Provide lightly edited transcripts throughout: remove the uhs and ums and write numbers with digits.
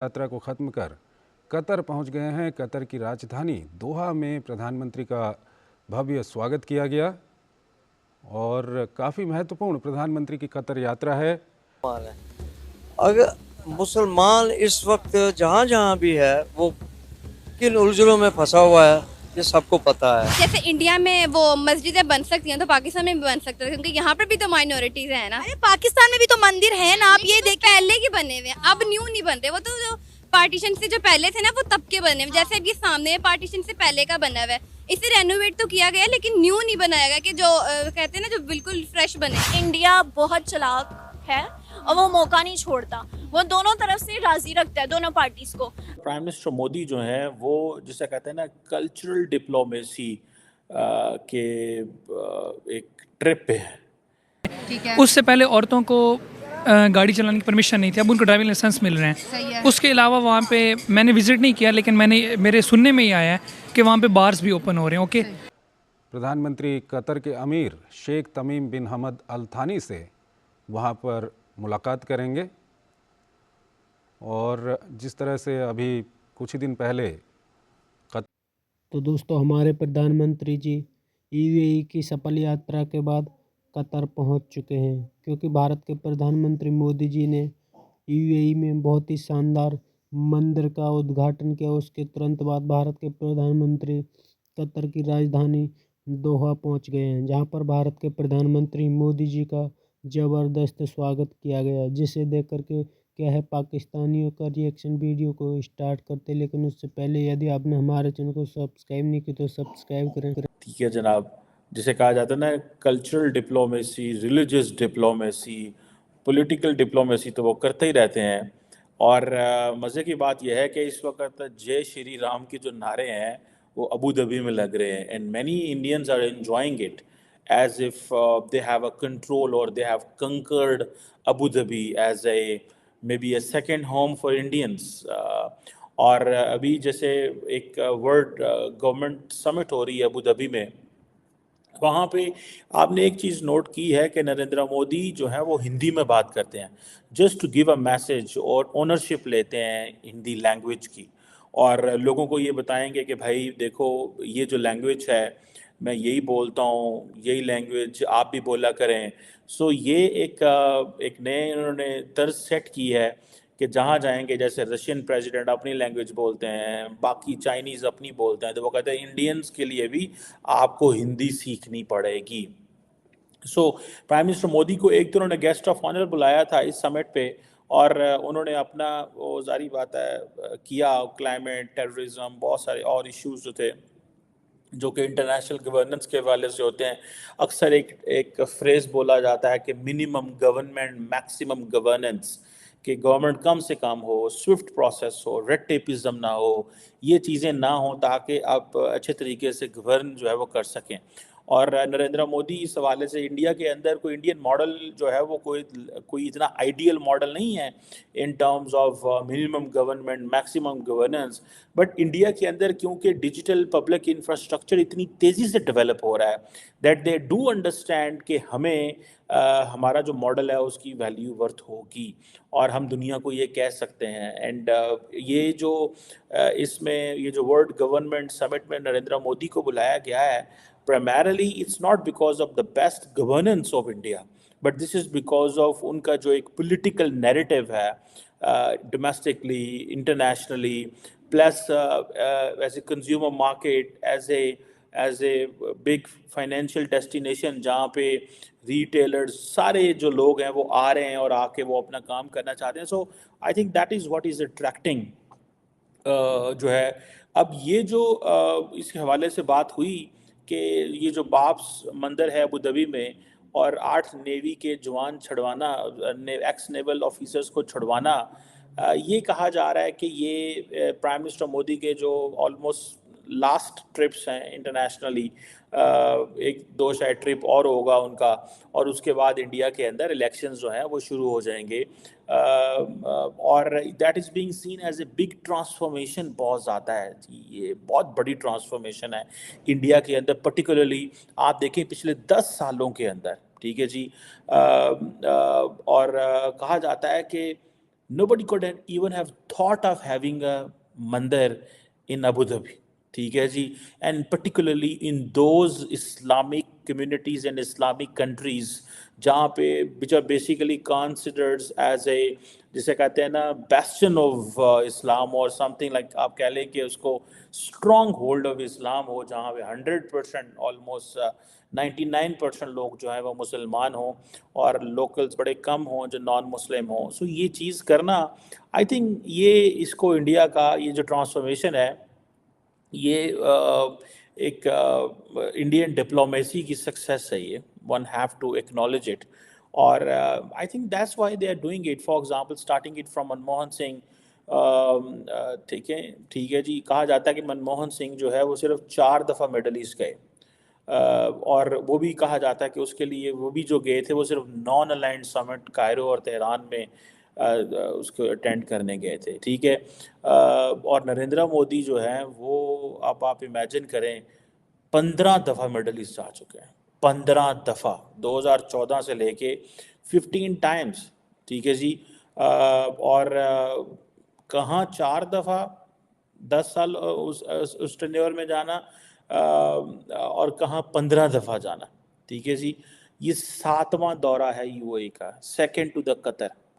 यात्रा को ख़त्म कर कतर पहुंच गए हैं। कतर की राजधानी दोहा में प्रधानमंत्री का भव्य स्वागत किया गया और काफ़ी महत्वपूर्ण प्रधानमंत्री की कतर यात्रा है। अगर मुसलमान इस वक्त जहाँ जहाँ भी है वो किन उलझनों में फंसा हुआ है ये सबको पता है। जैसे इंडिया में वो मस्जिदें बन सकती हैं तो पाकिस्तान में भी बन सकता है, क्योंकि यहाँ पर भी तो माइनॉरिटीज है ना। अरे पाकिस्तान में भी तो मंदिर है ना, आप ये तो देखिए। पहले के बने हुए हैं, अब न्यू नहीं बन रहे। वो तो जो पार्टीशन से जो पहले थे ना वो तब के बने हुए। जैसे अब ये सामने पार्टीशन से पहले का बना हुआ है, इसे रेनोवेट तो किया गया लेकिन न्यू नहीं बनाया गया कि जो कहते हैं ना जो बिल्कुल फ्रेश बने। इंडिया बहुत चालाक है और वो मौका नहीं छोड़ता, वो दोनों तरफ से राजी रखता है दोनों पार्टीज को। प्राइम मिनिस्टर मोदी जो हैं वो जिसे कहते हैं ना कल्चरल डिप्लोमेसी के एक ट्रिप पे है। ठीक है, उससे पहले औरतों को गाड़ी चलाने की परमिशन नहीं थी, अब उनको ड्राइविंग लाइसेंस मिल रहे सही हैं। है। उसके अलावा वहाँ पे मैंने विजिट नहीं किया लेकिन मेरे सुनने में ही आया है कि वहाँ पे बार्स भी ओपन हो रहे हैं। ओके, प्रधानमंत्री कतर के अमीर शेख तमीम बिन हमद अल थानी से वहां पर मुलाकात करेंगे और जिस तरह से अभी कुछ ही दिन पहले तो दोस्तों हमारे प्रधानमंत्री जी यूएई की सफल यात्रा के बाद कतर पहुंच चुके हैं, क्योंकि भारत के प्रधानमंत्री मोदी जी ने यूएई में बहुत ही शानदार मंदिर का उद्घाटन किया। उसके तुरंत बाद भारत के प्रधानमंत्री कतर की राजधानी दोहा पहुंच गए हैं, जहां पर भारत के प्रधानमंत्री मोदी जी का ज़बरदस्त स्वागत किया गया, जिसे देख करके क्या है पाकिस्तानियों का रिएक्शन वीडियो को स्टार्ट करते। लेकिन उससे पहले यदि आपने हमारे चैनल को सब्सक्राइब नहीं किया तो सब्सक्राइब करें। ठीक है जनाब, जिसे कहा जाता है ना cultural diplomacy, religious diplomacy, political diplomacy तो वो करते ही रहते हैं। और मज़े की बात यह है कि इस वक्त जय श्री राम के जो नारे हैं वो अबू धाबी में लग रहे हैं and many Indians are enjoying it as if they have a control or they have conquered Abu Dhabi as a maybe a second home for Indians. और अभी जैसे एक वर्ल्ड गवर्नमेंट समिट हो रही है अबू धाबी में, वहाँ पे आपने एक चीज़ नोट की है कि नरेंद्र मोदी जो है वो हिंदी में बात करते हैं just to give a message और ओनरशिप लेते हैं हिंदी लैंग्वेज की और लोगों को ये बताएंगे कि भाई देखो ये जो लैंग्वेज है मैं यही बोलता हूँ, यही लैंग्वेज आप भी बोला करें। सो ये एक नए इन्होंने तर्ज सेट की है कि जहाँ जाएंगे जैसे रशियन प्रेसिडेंट अपनी लैंग्वेज बोलते हैं, बाकी चाइनीज़ अपनी बोलते हैं, तो वो कहते हैं इंडियंस के लिए भी आपको हिंदी सीखनी पड़ेगी। सो प्राइम मिनिस्टर मोदी को एक तो उन्होंने गेस्ट ऑफ ऑनर बुलाया था इस समिट पे और उन्होंने अपना वो जारी बात है किया, क्लाइमेट, टेररिज्म, बहुत सारे और इश्यूज जो थे जो कि इंटरनेशनल गवर्नेंस के हवाले से होते हैं। अक्सर एक फ्रेज़ बोला जाता है कि मिनिमम गवर्नमेंट मैक्सिमम गवर्नेंस, कि गवर्नमेंट कम से कम हो, स्विफ्ट प्रोसेस हो, रेड टेपिज्म ना हो, ये चीज़ें ना हो ताकि आप अच्छे तरीके से गवर्न जो है वो कर सकें। और नरेंद्र मोदी इस हवाले से इंडिया के अंदर कोई इंडियन मॉडल जो है वो कोई इतना आइडियल मॉडल नहीं है in terms of minimum government maximum governance, but India के अंदर क्योंकि डिजिटल पब्लिक इंफ्रास्ट्रक्चर इतनी तेज़ी से डेवलप हो रहा है दैट दे डू अंडरस्टैंड कि हमें हमारा जो मॉडल है उसकी वैल्यू वर्थ होगी और हम दुनिया को ये कह सकते हैं। एंड ये जो इसमें ये जो वर्ल्ड गवर्नमेंट समिट में नरेंद्र मोदी को बुलाया गया है, primarily it's not because of the best governance of India, but this is because of उनका जो एक political narrative है domestically, internationally, plus as a consumer market, as a big financial destination जहाँ पे retailers सारे जो लोग हैं वो आ रहे हैं और आके वो अपना काम करना चाहते हैं। So I think that is what is attracting जो है। अब ये जो इसके हवाले से बात हुई कि ये जो बाब्स मंदिर है अबू धाबी में और 8 नेवी के जवान छुड़वाना, एक्स नेवल ऑफिसर्स को छुड़वाना, ये कहा जा रहा है कि ये प्राइम मिनिस्टर मोदी के जो ऑलमोस्ट लास्ट ट्रिप्स हैं इंटरनेशनली, एक दो शायद ट्रिप और होगा उनका और उसके बाद इंडिया के अंदर इलेक्शंस जो हैं वो शुरू हो जाएंगे और that is being seen as a big transformation. बहुत ज़्यादा है, ये बहुत बड़ी ट्रांसफॉर्मेशन है इंडिया के अंदर, पर्टिकुलरली आप देखें पिछले 10 सालों के अंदर। ठीक है जी। और कहा जाता है कि nobody could even have thought of having a mandir in Abu Dhabi. ठीक है जी. And particularly in those Islamic communities and Islamic countries जहाँ पे which are basically considered as a जिसे कहते हैं ना bastion of Islam or something like आप कह लें कि उसको strong hold of Islam हो जहाँ पे 100% almost 99% लोग जो है वो मुसलमान हों और लोकल्स बड़े कम हों जो नॉन मुस्लिम हों. सो ये चीज़ करना आई थिंक ये इसको इंडिया का ये जो ट्रांसफॉर्मेशन है ये एक इंडियन डिप्लोमेसी की सक्सेस है. ये one have to acknowledge it. और I think that's why they are doing it. For example starting it from Manmohan Singh. ठीक है जी. कहा जाता है कि मनमोहन सिंह जो है वो सिर्फ 4 दफ़ा मिडल ईस्ट गए. और वो भी कहा जाता है कि उसके लिए वो भी जो गए थे वो सिर्फ नॉन अलाइंड समिट कायरो और तेहरान में उसको अटेंड करने गए थे. ठीक है. और नरेंद्र मोदी जो है वो अब आप इमेजिन करें 15 दफ़ा मिडल ईस्ट जा चुके हैं. 15 दफ़ा 2014 से लेके 15 टाइम्स. ठीक है जी. और कहाँ 4 दफ़ा 10 साल उस टेन्योर में जाना और कहाँ 15 दफ़ा जाना. ठीक है जी. ये 7वां दौरा है यूएई का. सेकंड टू द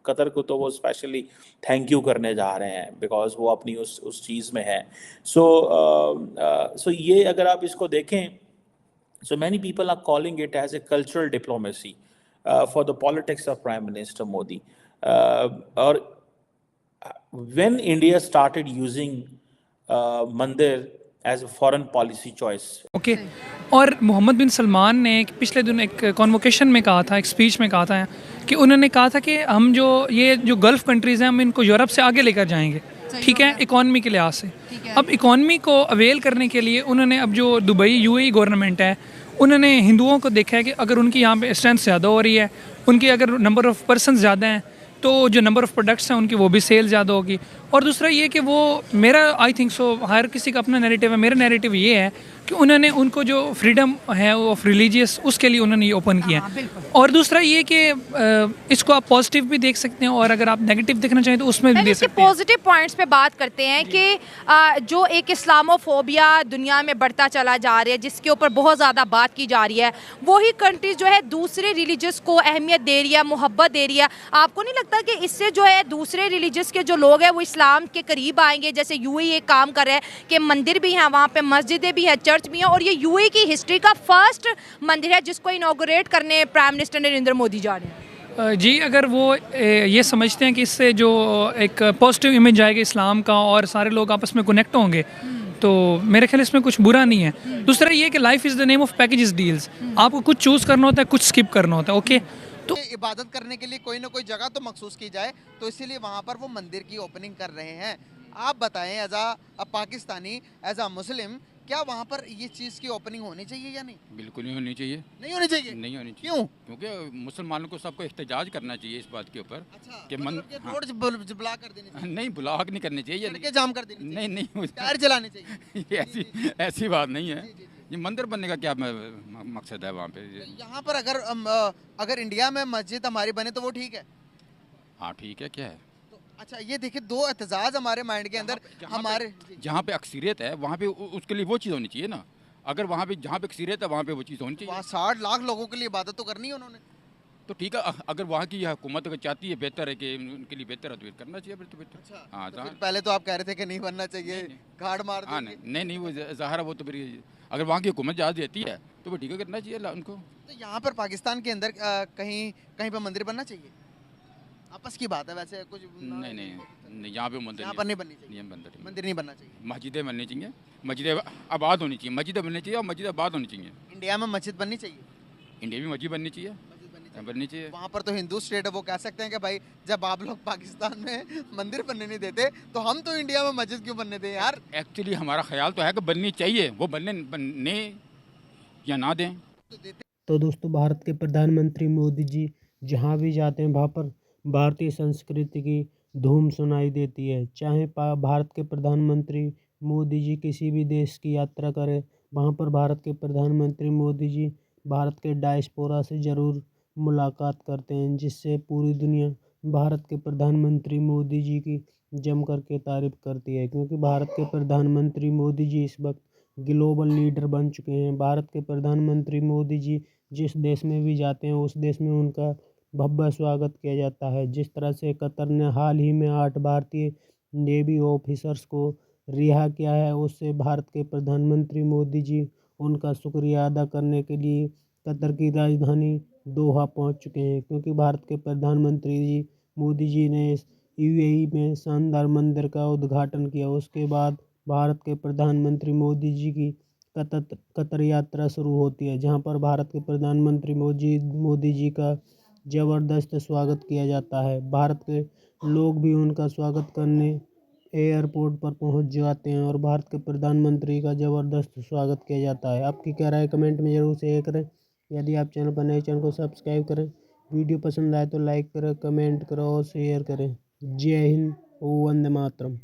कतर को तो वो स्पेशली थैंक यू करने जा रहे हैं बिकॉज वो अपनी उस चीज़ में है. सो ये अगर आप इसको देखें so many people are calling it as a cultural diplomacy for the politics of Prime Minister Modi. Or when India started using Mandir as a foreign policy choice. Okay. और मोहम्मद बिन सलमान ने पिछले दिन एक कॉन्वोकेशन में कहा था, एक स्पीच में कहा था कि उन्होंने कहा था कि हम जो गल्फ़ कंट्रीज़ हैं हम इनको यूरोप से आगे लेकर जाएंगे. ठीक है, इकॉनमी के लिहाज से. अब इकॉनमी को अवेल करने के लिए उन्होंने अब जो दुबई यूएई गवर्नमेंट है उन्होंने हिंदुओं को देखा है कि अगर उनकी यहाँ पे स्ट्रेंथ ज़्यादा हो रही है, उनकी अगर नंबर ऑफ़ पर्सन ज़्यादा हैं तो जो नंबर ऑफ़ प्रोडक्ट्स हैं उनकी वो भी सेल ज़्यादा होगी. और दूसरा ये कि वो मेरा आई थिंक सो हर किसी का अपना नैरेटिव है. मेरा नैरेटिव ये है कि उन्होंने उनको जो फ्रीडम है ऑफ रिलीजियस उसके लिए उन्होंने ये ओपन किया. और दूसरा ये कि इसको आप पॉजिटिव भी देख सकते हैं और अगर आप नेगेटिव देखना चाहें तो उसमें भी देख सकते हैं. पॉजिटिव पॉइंट्स पे बात करते हैं कि जो एक इस्लामोफोबिया दुनिया में बढ़ता चला जा रहा है जिसके ऊपर बहुत ज़्यादा बात की जा रही है, वही कंट्रीज जो है दूसरे रिलीजियस को अहमियत दे रही है, मोहब्बत दे रही है. आपको नहीं लगता कि इससे जो है दूसरे रिलीजियस के जो लोग हैं वो इस्लाम के करीब आएंगे? जैसे यूएई एक काम कर रहा है कि मंदिर भी हैं वहाँ पे, मस्जिदें भी हैं, चर्च भी हैं, और ये यूएई की हिस्ट्री का फर्स्ट मंदिर है जिसको इनॉग्रेट करने प्राइम मिनिस्टर नरेंद्र मोदी जा रहे हैं. जी, अगर वो ये समझते हैं कि इससे जो एक पॉजिटिव इमेज आएगा इस्लाम का और सारे लोग आपस में कनेक्ट होंगे तो मेरे ख्याल इसमें कुछ बुरा नहीं है. दूसरा ये कि life is the name of packages deals. आपको कुछ चूज़ करना होता है, कुछ स्किप करना होता है. ओके. तो इबादत करने के लिए कोई ना कोई जगह तो मखसूस की जाए, तो इसीलिए वहाँ पर वो मंदिर की ओपनिंग कर रहे हैं. आप बताएं as a Pakistani, as a Muslim, क्या वहाँ पर ये चीज़ की ओपनिंग होनी चाहिए या नहीं? बिल्कुल नहीं होनी चाहिए. नहीं होनी चाहिए? नहीं होनी चाहिए. क्यों? क्योंकि मुसलमानों को सबको एहतजाज करना चाहिए इस बात के ऊपर. अच्छा, कि मतलब कि रोड ब्लॉक कर देनी चाहिए? नहीं, ब्लॉक नहीं करनी चाहिए. सड़कें जाम कर देनी चाहिए? नहीं टायर जलाने चाहिए? ये ऐसी बात नहीं है. ये मंदिर बनने का क्या मकसद है वहाँ पे? यहाँ पर अगर इंडिया में मस्जिद हमारी बने तो वो ठीक है? हाँ ठीक है. क्या है? अच्छा, ये देखिए दो एहतजाज हमारे माइंड के अंदर. हमारे जहाँ पे अक्सरियत है वहाँ पे उसके लिए वो चीज़ होनी चाहिए ना. अगर वहाँ पे जहाँ पे अक्सरियत है वहाँ पे वो चीज़ होनी चाहिए. वहाँ 60 लाख लोगों के लिए इबादत तो करनी है उन्होंने. तो ठीक है, अगर वहाँ की हुकूमत अगर चाहती है बेहतर है कि उनके लिए बेहतर है तो करना चाहिए फिर तो बेहतर. अच्छा, हाँ, तो फिर पहले तो आप कह रहे थे कि नहीं बनना चाहिए, गाड़ मार हाँ. नहीं वो ज़ाहिर है वो तो फिर अगर वहाँ की हुकूमत इजाज़त देती है तो वो ठीक है करना चाहिए उनको. तो यहाँ पर पाकिस्तान के अंदर कहीं पर मंदिर बनना चाहिए? आपस की बात है वैसे कुछ. नहीं यहाँ पे मंदिर नहीं बननी चाहिए. मंदिर नहीं बनना चाहिए. मस्जिदें बननी चाहिए. मस्जिदें आबाद होनी चाहिए. मस्जिदें बननी चाहिए और मस्जिद आबाद होनी चाहिए. इंडिया में मस्जिद बननी चाहिए? इंडिया में मस्जिद बननी चाहिए. बननी चाहिए. वहाँ पर तो हिंदू स्टेट है, वो कह सकते हैं कि भाई जब आप लोग पाकिस्तान में मंदिर बनने नहीं देते तो हम तो इंडिया में मस्जिद क्यों बनने दें यार? एक्चुअली हमारा ख्याल तो है कि बननी चाहिए, वो बनने या ना दें. तो दोस्तों, भारत के प्रधानमंत्री मोदी जी जहाँ भी जाते हैं वहाँ पर भारतीय संस्कृति की धूम सुनाई देती है. चाहे भारत के प्रधानमंत्री मोदी जी किसी भी देश की यात्रा करें, वहाँ पर भारत के प्रधानमंत्री मोदी जी भारत के डायस्पोरा से ज़रूर मुलाकात करते हैं, जिससे पूरी दुनिया भारत के प्रधानमंत्री मोदी जी की जम कर के तारीफ करती है, क्योंकि भारत के प्रधानमंत्री मोदी जी इस वक्त ग्लोबल लीडर बन चुके हैं। भारत के प्रधानमंत्री मोदी जी जिस देश में भी जाते हैं उस देश में उनका भव्य स्वागत किया जाता है। जिस तरह से कतर ने हाल ही में 8 भारतीय नेवी ऑफिसर्स को रिहा किया है, उससे भारत के प्रधानमंत्री मोदी जी उनका शुक्रिया अदा करने के लिए कतर की राजधानी दोहा पहुंच चुके हैं, क्योंकि भारत के प्रधानमंत्री जी मोदी जी ने यूएई में शानदार मंदिर का उद्घाटन किया। उसके बाद भारत के प्रधानमंत्री मोदी जी की कतर यात्रा शुरू होती है, जहां पर भारत के प्रधानमंत्री मोदी जी का ज़बरदस्त स्वागत किया जाता है। भारत के लोग भी उनका स्वागत करने एयरपोर्ट पर पहुंच जाते हैं और भारत के प्रधानमंत्री का ज़बरदस्त स्वागत किया जाता है। आपकी क्या राय है कमेंट में ज़रूर शेयर करें। यदि आप चैनल पर नए, चैनल को सब्सक्राइब करें। वीडियो पसंद आए तो लाइक करें, कमेंट करें और शेयर करें। जय हिंद, वंदे मातरम।